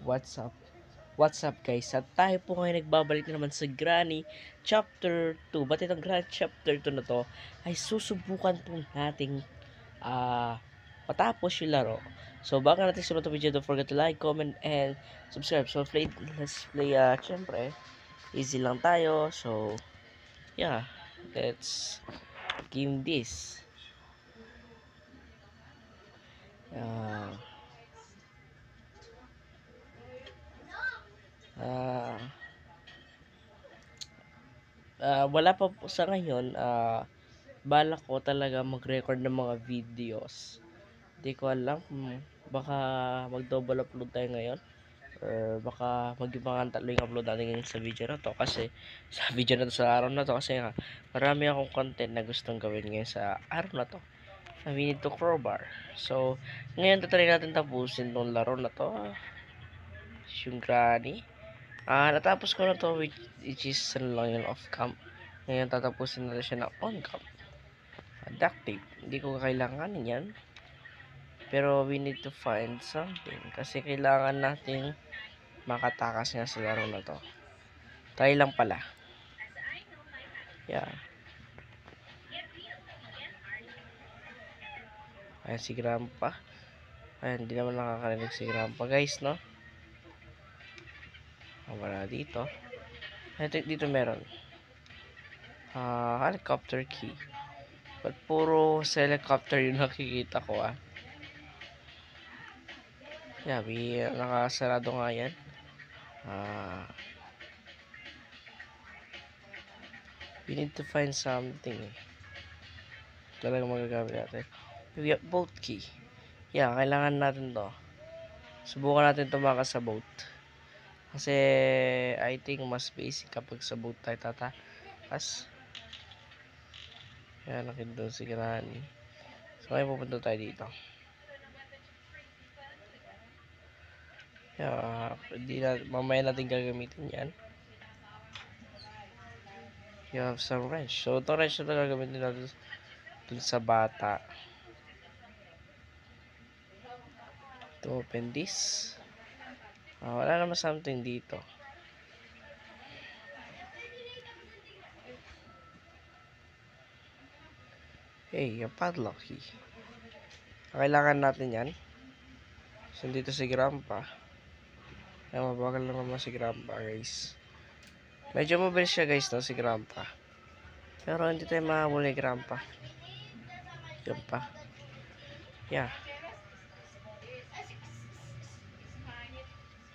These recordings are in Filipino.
What's up? What's up guys? At tayo po ngayon nagbabalik na naman sa Granny Chapter 2. Ba't itong Granny Chapter 2 na to ay susubukan po nating patapos yung laro. So bago natin simulan itong video, don't forget to like, comment, and subscribe. So let's play, syempre, easy lang tayo. So yeah, let's game this. Uh, uh, Wala pa po sa ngayon. Balak ko talaga mag-record ng mga videos. Hindi ko alam kung baka mag-double upload tayo ngayon or baka mag-ibang tatlo yung upload natin ngayon sa video na to kasi sa video na to sa araw na to kasi nga marami akong content na gustong gawin ngayon sa araw na to. We need to crowbar. So, ngayon tatry natin tapusin tong laro na to. Yung Granny. Natapos ko na to which is ano lang yun, off cam. Ngayon tatapusin na siya na on cam. Duct tape. Hindi ko kailanganin yan. Pero we need to find something. Kasi kailangan natin makatakas nga sa laro na to. Try lang pala. Yeah. Ayan si Grandpa. Ayan, hindi naman nakakarinig si Grandpa guys, no? Wala dito. Dito meron. Helicopter key. But puro sa helicopter yung nakikita ko, Yeah, nakasarado nga yan. We need to find something. Talaga magagamit natin. We have boat key. Yeah, kailangan natin to. Subukan natin tumakas sa boat. Kasi I think mas basic kapag sa boat tayo tatakas. Yan, nakita si Granny. So ngayon pupunta tayo dito. Mamaya natin gagamitin yan. You have some wrench. So itong wrench na gagamitin natin dun sa bata. To open this. Wala naman something dito. Hey, yung padlock key. Kailangan natin yan. So dito si Grandpa. Mabagal lang naman si Grandpa guys. Medyo mabilis siya guys, no, si Grandpa. Pero hindi tayo mahabol ni Grandpa. Yan pa. Yeah.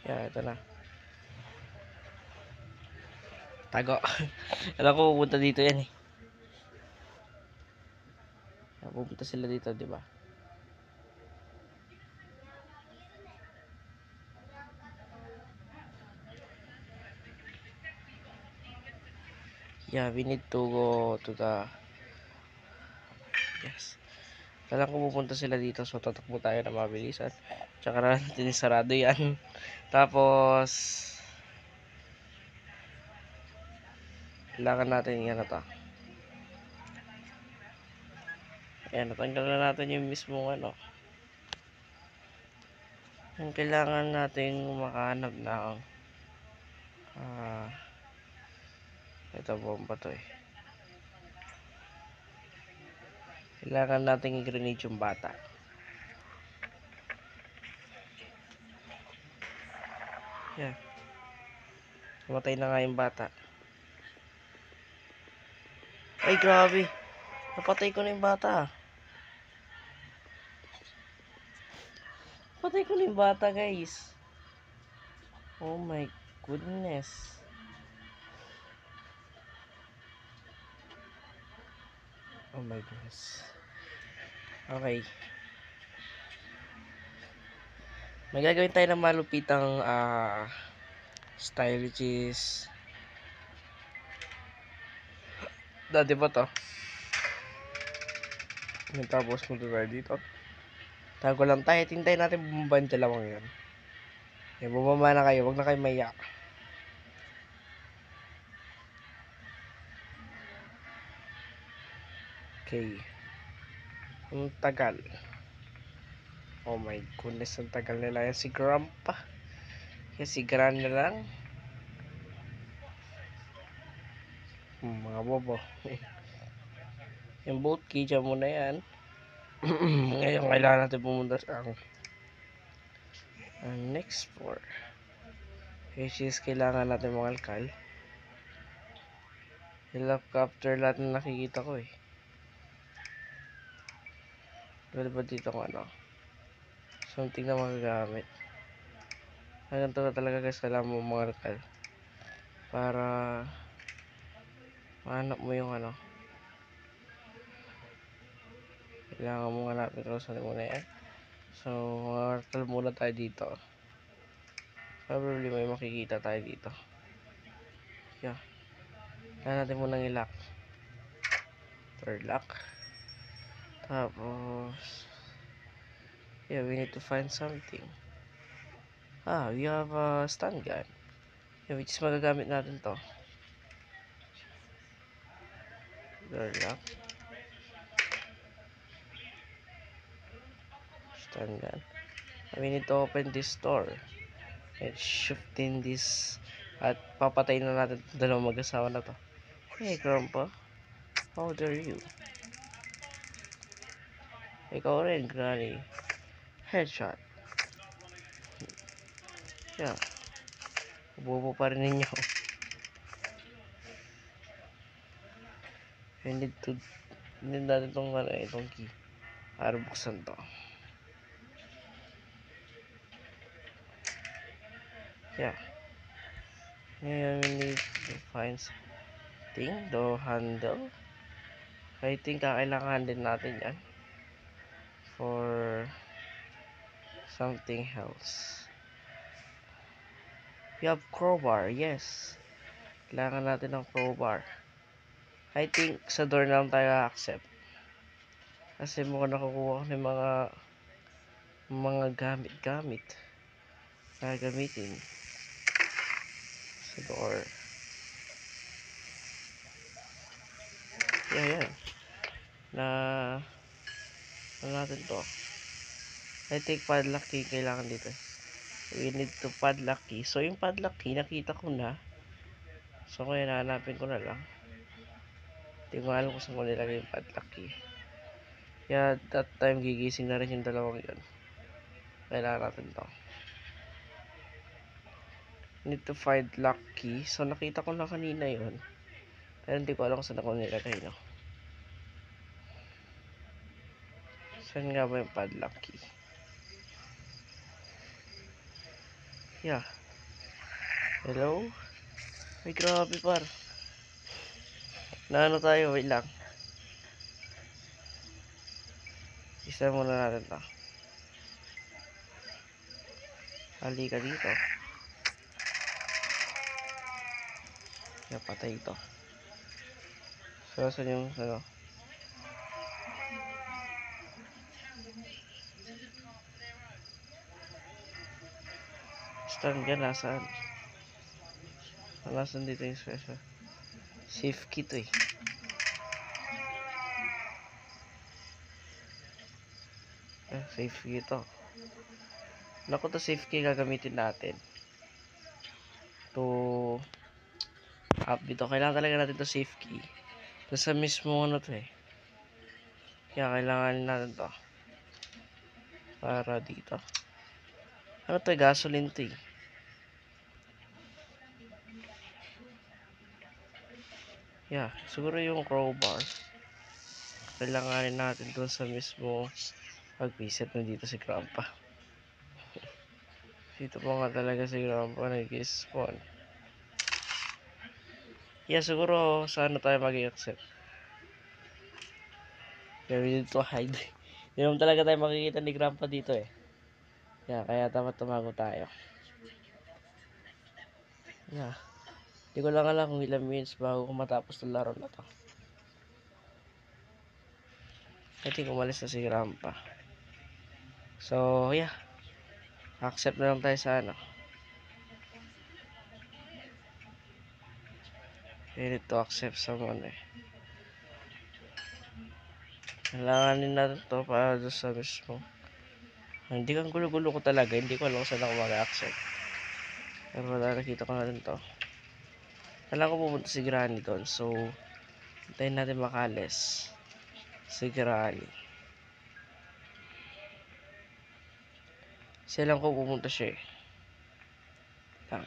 Yeah, ito na. Tago. Alam ko pupunta dito yan eh. Pupunta sila dito, di ba? Yeah, we need to go to the... Yes. Alam ko pupunta sila dito, so tatakbo tayo na mabilisan. Tsaka na natin sarado yan. Tapos kailangan natin yan na to. Ayan, natanggal na natin yung mismong ano. Yung kailangan natin makahanap ng ito bomba to eh. Kailangan natin i-grenade yung bata. Yan. Namatay na nga yung bata. Ay grabe. Napatay ko na yung bata. Patay ko na yung bata guys. Oh my goodness. Oh my goodness. Okay. May gagawin tayo ng malupitang style which is dati ba to? Tapos punta tayo dito. Tago lang tayo. Tintayin natin bumaba yung dalawang yun. Bumaba na kayo. Huwag na kayo maiyak. Okay. Ang tagal. Oh my goodness. Ang tagal nila yan si Grandpa. Kasi garan na lang. Mga bobo. Yung boat key, dyan muna yan. Ngayon, kailangan natin pumunta sa next floor. Which is, kailangan natin mangalkal. Helicopter lahat na nakikita ko eh. Wala ba dito kung ano? Something na magagamit. Hanggang to talaga guys, kailangan mo mangalkal. Para mahanap mo yung ano. Kailangan mo hanapin kung saan mo na yan. So, mangalkal muna tayo dito. Probably may makikita tayo dito. Yeah. Kaya natin munang i-lock. Third lock. Tapos, yeah, we need to find something. We have a stun gun. Yeah, which is magagamit natin to. Third lock. Stun gun. We need to open this door. And shift in this. At papatayin na natin dalawang mag-asawa na to. Hey, Grandpa. How dare you? Ikaw rin, Granny. Headshot. Yeah. Bobo pa rin ninyo. I need natin itong key. Para buksan to. Yeah. Ngayon, we need to find something. The handle. I think kakailangan din natin yan. For something else. We have crowbar. Yes. Kailangan natin ng crowbar. I think sa door na lang tayo accept. Kasi mukhang nakukuha ko ng mga gamit-gamit na gamitin sa door. Yeah, yan. Ano natin to? I think padlock key kailangan dito. We need to padlock key. So, yung padlock key, nakita ko na. So, ngayon, hanapin ko na lang. Hindi ko alam kung saan ko nilagay yung padlock key. Yeah, that time, gigising na rin yung dalawang yun. Kailangan natin to. Need to find lock key. So, nakita ko na kanina yun. Pero hindi ko alam kung saan ako nilagay, no? Saan nga ba yung padlock key? Yeah. Hello? Ay, grabe par. Naano tayo? Wait lang. Isa muna natin to. Halika dito. Yeah, patay ito. So, saan yung ano? Stand ka, nasaan? Nasaan dito yung special? Safe key to eh. Safe key to. Naku, to safe key gagamitin natin. To up dito. Kailangan talaga natin to safe key. To sa mismo ano to eh. Kaya kailangan natin to. Para dito. Ano to eh? Gasoline to eh. Yeah, siguro yung crowbar. Kailanganin natin doon sa mismo pag-visit na dito si Grandpa. Dito pa nga talaga si Grandpa nag-spawn. Yeah, siguro saan tayo mag-i-accept. Kaya we need to hide. Hindi naman talaga tayo makikita ni Grandpa dito eh. Yeah, kaya dapat tumago tayo. Yeah. Hindi ko lang alam kung ilang minutes bago matapos ng laro na to. I think umalis na si Grandpa. So, yeah. Accept na lang tayo sa ano. We need to accept someone eh. Kailanganin natin to para doon sa mismo. Hindi kang gulo-gulo ko talaga. Hindi ko alam kung saan ako mag-accept. Pero wala, nakita ko na rin to. Kailangan ko pupunta si Granny doon. So, hintayin natin makalis si Granny. Kasi alam ko pupunta siya eh. Lang.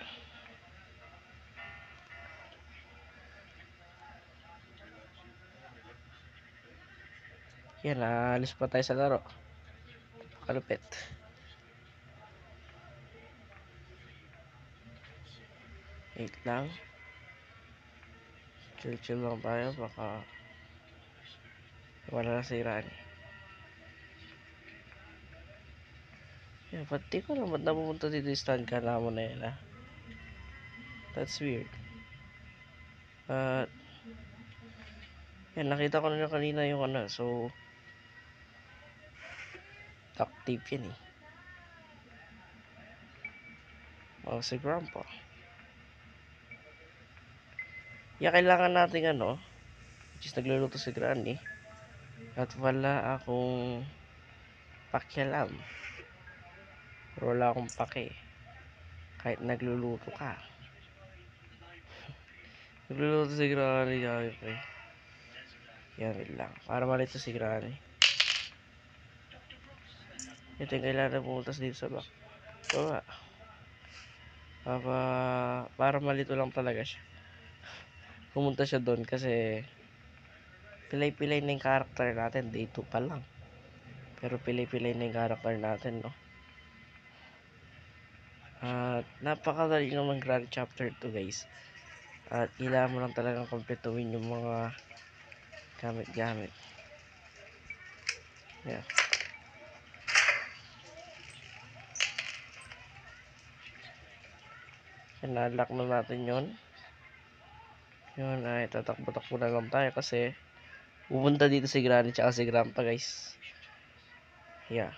Yan, naalis pa tayo sa laro. Kalupit. Wait lang. Chill lang tayo. Baka wala na si Granny. Yeah, ba't di ko alam ba't napupunta dito yung stand ka na mo na yan ah. That's weird. Yan, nakita ko na kanina yung ano. So, duct tape yan eh. Oh, si Grandpa. Yeah, kailangan natin ano. Which is nagluluto si Granny. At wala akong pakialam. Pero wala akong pake. Kahit nagluluto ka. Nagluluto si Granny. Okay. Yan, wait lang. Para malito si Granny. Ito yung kailangan na pumuntas dito sa back. Baba. Para malito lang talaga siya. Pumunta siya doon kasi pilay-pilay na yung character natin. Day 2 pa lang. Pero pilay-pilay na yung character natin, no? At napakadali naman Grand Chapter 2, guys. At kailangan mo lang talagang kompletuhin yung mga gamit-gamit. Yeah. Na-lock na natin yun. Yun ay tatakbo-takbo na lang tayo kasi pupunta dito si Granny tsaka si Grandpa, guys. Yeah.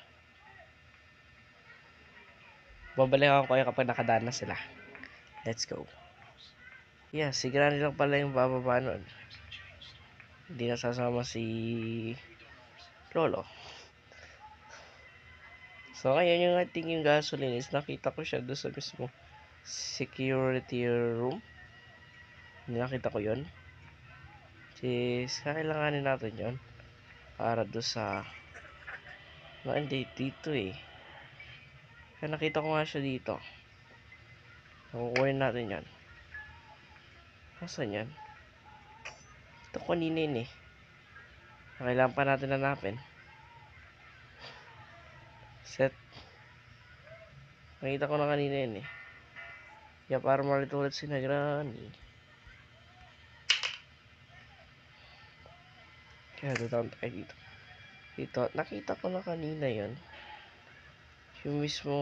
Babalikan ko kayo kapag nakadaan na sila. Let's go. Yeah, si Granny lang pala yung bababa nun. Hindi nasasama si Lolo. So ngayon yung ating yung gasoline is nakita ko siya doon sa mismo security room. Nakita ko yun. Kailanganin natin yun para doon sa hindi dito eh. Kaya nakita ko nga siya dito. Kukunin natin yan. Nasaan yan? Ito kanina yun eh. Kailangan pa natin hanapin. Set. Nakita ko na kanina yun eh. Kaya para malito ulit si Granny. Kaya doon tayo dito. Dito. Nakita ko na kanina yun. Yung mismo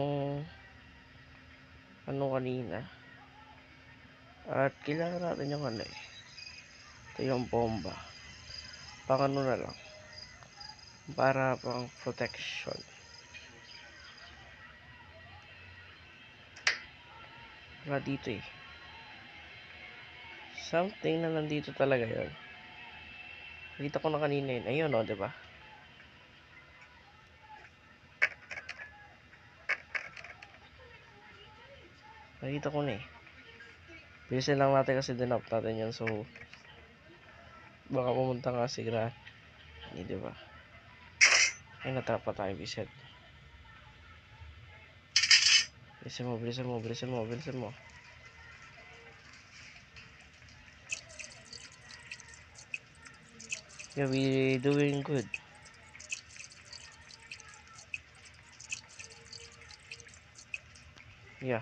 ano kanina. At kailangan natin yung ano eh. Ito yung bomba. Pang ano na lang. Para pang protection. Wala dito eh. Something na nandito talaga yun. Nakita ko na kanina yun. Ayun o, diba? Nakita ko na eh. Bilisin lang natin kasi dinap natin yun. So, baka pumunta nga si Granny. Diba? Ay, natrapa tayo, biset. Bilisan mo. Yeah, we doing good. Yeah.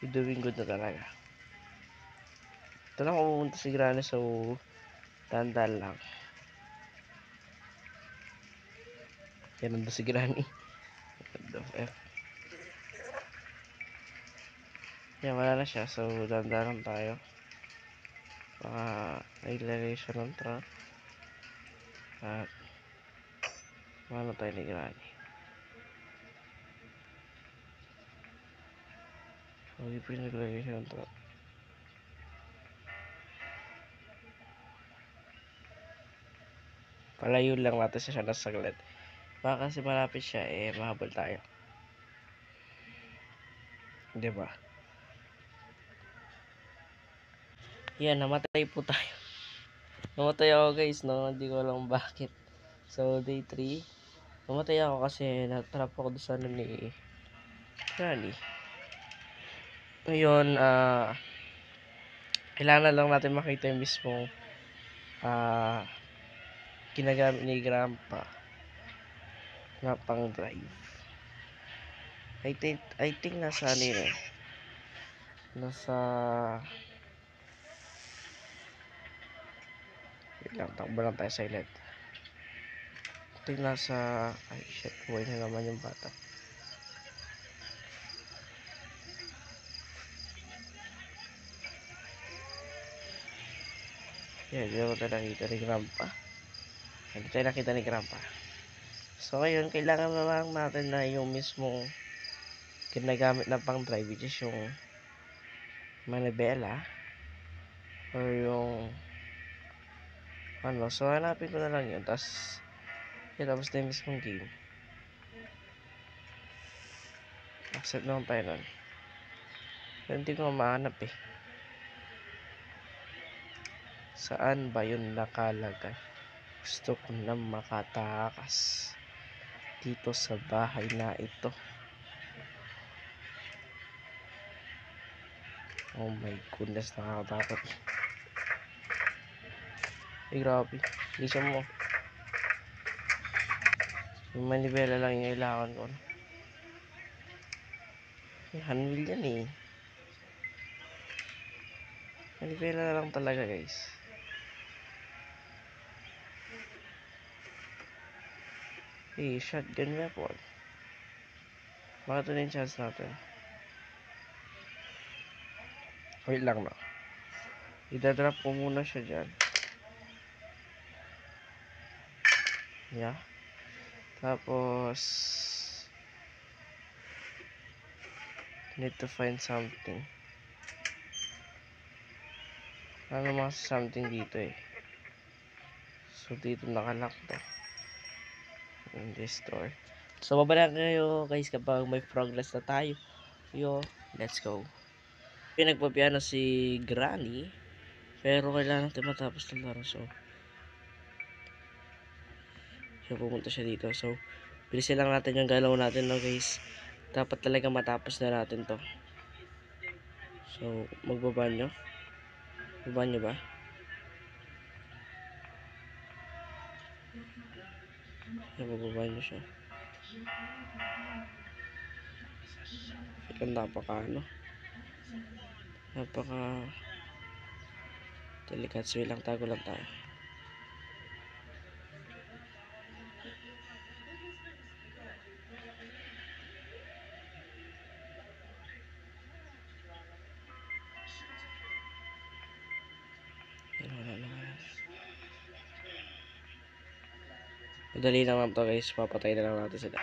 We doing good na talaga. Ito lang pumunta si Granny, so tandaan lang. Yan nandun si Granny. What the F. Yan, wala na siya. So, tandaan lang tayo. Baka nailagay siya ng truck. At ano tayo ni Granny. So, hindi pinaglagay siya ng truck. Palayo lang natin siya ng saglit. Baka kasi malapit siya, mahabol tayo. Diba? Yan, namatay po tayo. Namatay ako guys, no? Hindi ko alam bakit. So, day 3. Namatay ako kasi natrap ako doon sa ano ni Granny. Ngayon, kailangan lang natin makita yung mismong ginagamit ni Grandpa na pang drive. I think nasa ano yun eh. Nasa... Wait lang, takbo lang tayo silent. I think nasa... Ay shit, buhay na naman yung bata. Yan, hindi naman tayo nakita ni Grandpa. Hindi tayo nakita ni Grandpa. So ngayon, kailangan na lang natin na yung mismong ginagamit na pang drive, which is yung manibela or yung ano. So hanapin ko na lang yun, tapos tapos na yung mismong game. Accept naman tayo nun. Pero hindi ko mahanap eh. Saan ba yun nakalagay? Gusto ko na makatakas dito sa bahay na ito. Oh my goodness, nakakatakot. Ay grabe, lisa mo. Yung manibela lang yung kailangan ko. Handle yan eh. Manibela na lang talaga guys. Eh, shotgun weapon. Baka ito na yung chance natin. Wait lang na. Idadrop ko muna siya dyan. Yeah. Tapos need to find something. Ano mga something dito eh. So dito nakalock to. In this store. So babalik kayo guys kapag may progress na tayo. Yo, let's go. Pinagpapiano si Granny. Pero kailangan natin matapos ng laro. So siya pumunta siya dito. So bilisin lang natin yung galaw natin no guys. Dapat talaga matapos na natin to. So magbabanyo. Babanyo ba? Magbabanyo siya. Napaka delicate. So lang, tago lang tayo. Madali naman to guys, papatay na lang natin sila.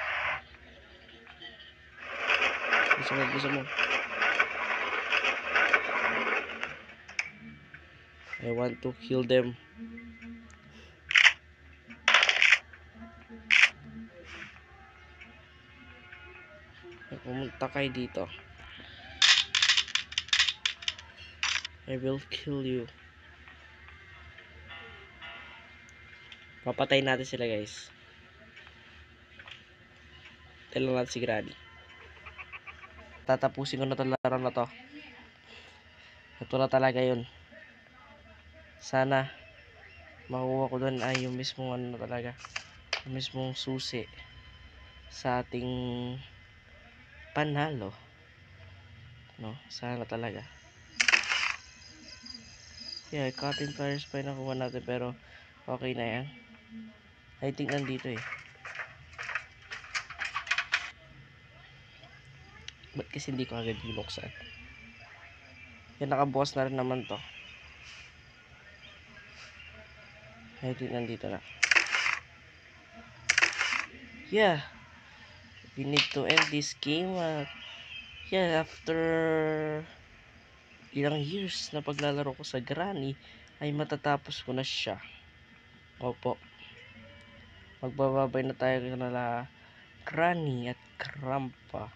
Gusto mo. I want to kill them. Pumunta kayo dito. I will kill you. Papatay natin sila guys. Tala natin si Granny. Tatapusin ko na itong laro na to. Ito na talaga yun. Sana makuha ko doon ay yung mismong ano talaga. Yung mismong susi sa ating panalo. No, sana talaga. Yeah, cutting pliers pa yung nakuha natin pero okay na yan. I think nandito eh. Ba't kasi hindi ko agad binuksan? Yan, nakabukas na rin naman to. I think nandito na. Yeah. We need to end this game. Yeah, after ilang years na paglalaro ko sa Granny, ay matatapos ko na siya. Opo. Magbababay na tayo nila Granny at Grandpa.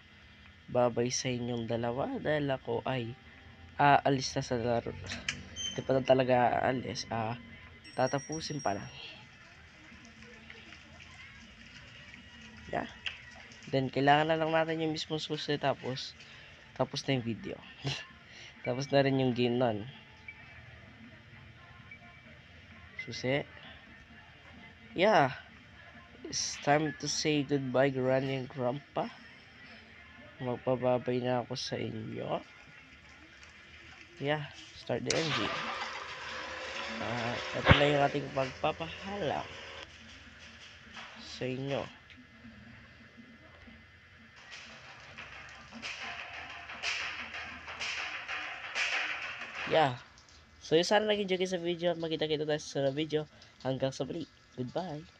Babay sa inyong dalawa dahil ako ay aalis na sa laro. Di pa na talaga aalis. Tatapusin pa lang. Yeah. Then, kailangan na lang natin yung mismong susi tapos na yung video. Tapos na rin yung game nun. Susi. Yeah. It's time to say goodbye, Granny and Grandpa. Magpababay na ako sa inyo. Yeah. Start the engine. Ito na yung ating pagpapahala sa inyo. Yeah. So, sana naging joke sa video at makita kita tayo sa video. Hanggang sa muli. Goodbye.